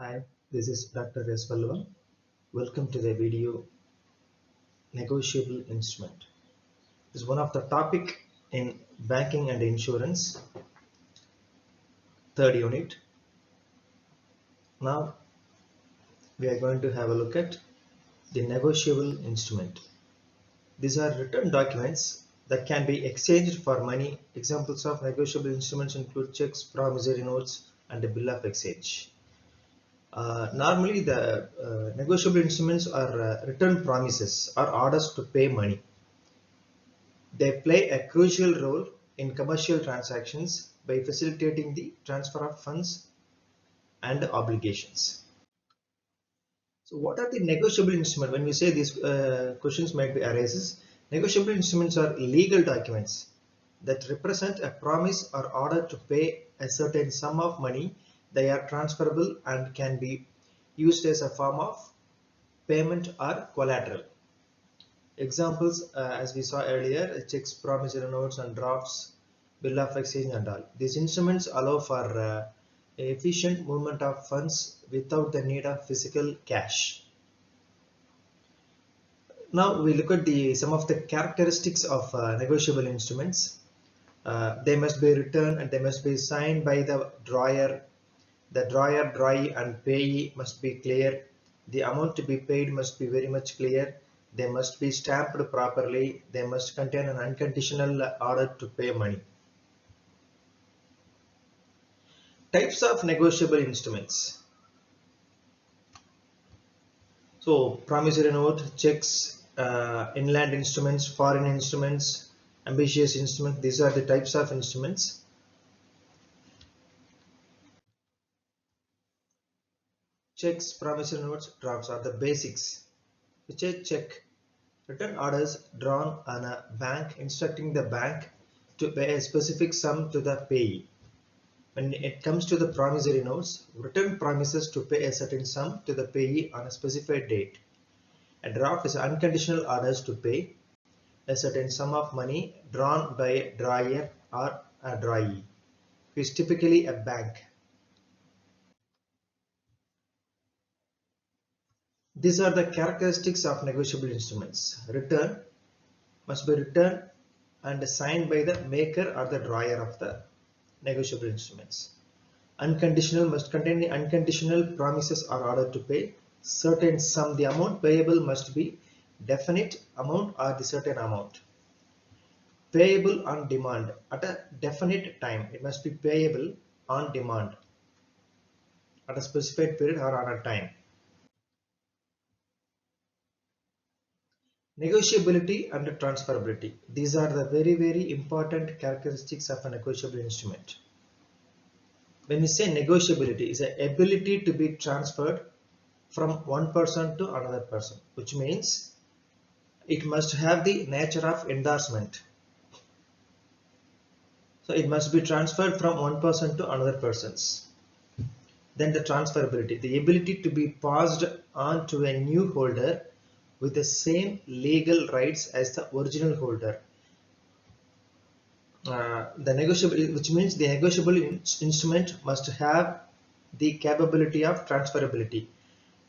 Hi, this is Dr.S.Valluvan. Welcome to the video Negotiable Instrument. This is one of the topic in banking and insurance, third unit. Now we are going to have a look at the negotiable instrument. These are written documents that can be exchanged for money. Examples of negotiable instruments include checks, promissory notes, and a bill of exchange. Normally, the negotiable instruments are written promises or orders to pay money. They play a crucial role in commercial transactions by facilitating the transfer of funds and obligations. So, what are the negotiable instruments? When we say these questions might be arises, negotiable instruments are legal documents that represent a promise or order to pay a certain sum of money. They are transferable and can be used as a form of payment or collateral. Examples, as we saw earlier, checks, promissory notes, and drafts, bill of exchange, and all. These instruments allow for efficient movement of funds without the need of physical cash. Now we look at some of the characteristics of negotiable instruments. They must be written and they must be signed by the drawer. The drawer, drawee, and payee must be clear. The amount to be paid must be very much clear. They must be stamped properly. They must contain an unconditional order to pay money. Types of negotiable instruments. So, promissory note, checks, inland instruments, foreign instruments, ambitious instruments. These are the types of instruments. Checks, promissory notes, drafts are the basics. Which is check. Written orders drawn on a bank instructing the bank to pay a specific sum to the payee. When it comes to the promissory notes, written promises to pay a certain sum to the payee on a specified date. A draft is unconditional orders to pay a certain sum of money drawn by a drawer or a drawee, who is typically a bank. These are the characteristics of negotiable instruments. Return must be written and signed by the maker or the drawer of the negotiable instruments. Unconditional must contain the unconditional promises or order to pay certain sum. The amount payable must be definite amount or the certain amount. Payable on demand at a definite time. It must be payable on demand at a specified period or on a time. Negotiability and transferability. These are the very important characteristics of a negotiable instrument. When we say negotiability, is the ability to be transferred from one person to another person, which means it must have the nature of endorsement. So it must be transferred from one person to another person's. Then the transferability, the ability to be passed on to a new holder with the same legal rights as the original holder. The negotiable, which means the negotiable instrument must have the capability of transferability,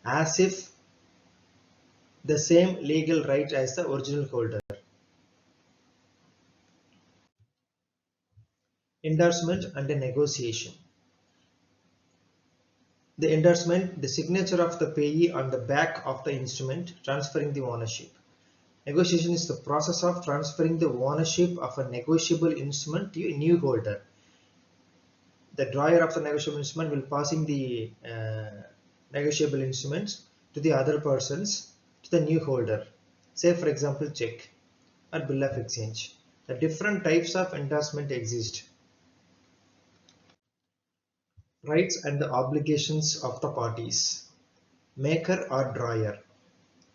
as if the same legal right as the original holder. Endorsement and a negotiation. The endorsement, the signature of the payee on the back of the instrument transferring the ownership. Negotiation is the process of transferring the ownership of a negotiable instrument to a new holder. The drawer of the negotiable instrument will passing the negotiable instruments to the other persons, to the new holder. Say for example check or bill of exchange. The different types of endorsement exist. Rights and the obligations of the parties. Maker or drawer.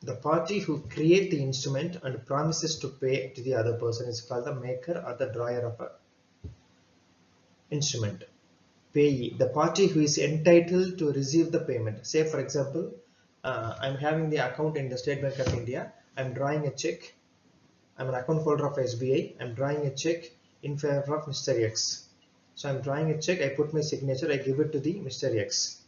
The party who create the instrument and promises to pay to the other person is called the maker or the drawer of an instrument. Payee, the party who is entitled to receive the payment. Say for example, I'm having the account in the State Bank of India. I'm drawing a check. I'm an account holder of SBI. I'm drawing a check in favor of Mr. X. So I'm drawing a check. I put my signature. I give it to the Mr. X.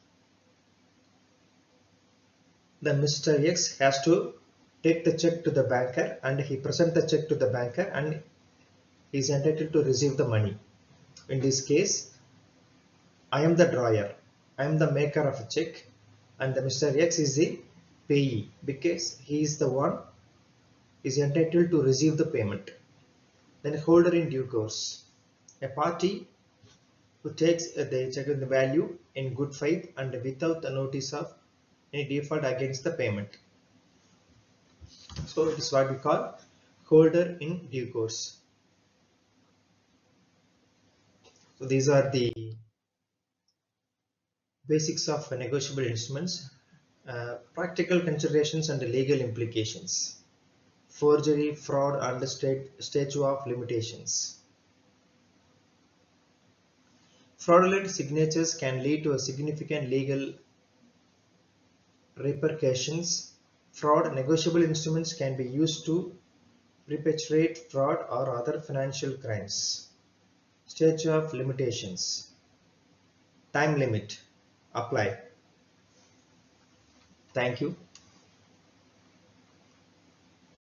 the Mr. X has to take the check to the banker and he present the check to the banker and he is entitled to receive the money. In this case, I am the drawer, I am the maker of a check and the Mr. X is the payee because he is the one is entitled to receive the payment. Then holder in due course, a party who takes the check in the value in good faith and without the notice of any default against the payment. So it is what we call holder in due course. So these are the basics of negotiable instruments, practical considerations and legal implications, forgery, fraud and statute of limitations. Fraudulent signatures can lead to a significant legal repercussions. Fraud negotiable instruments can be used to perpetrate fraud or other financial crimes. Statute of limitations. Time limit. Apply. Thank you.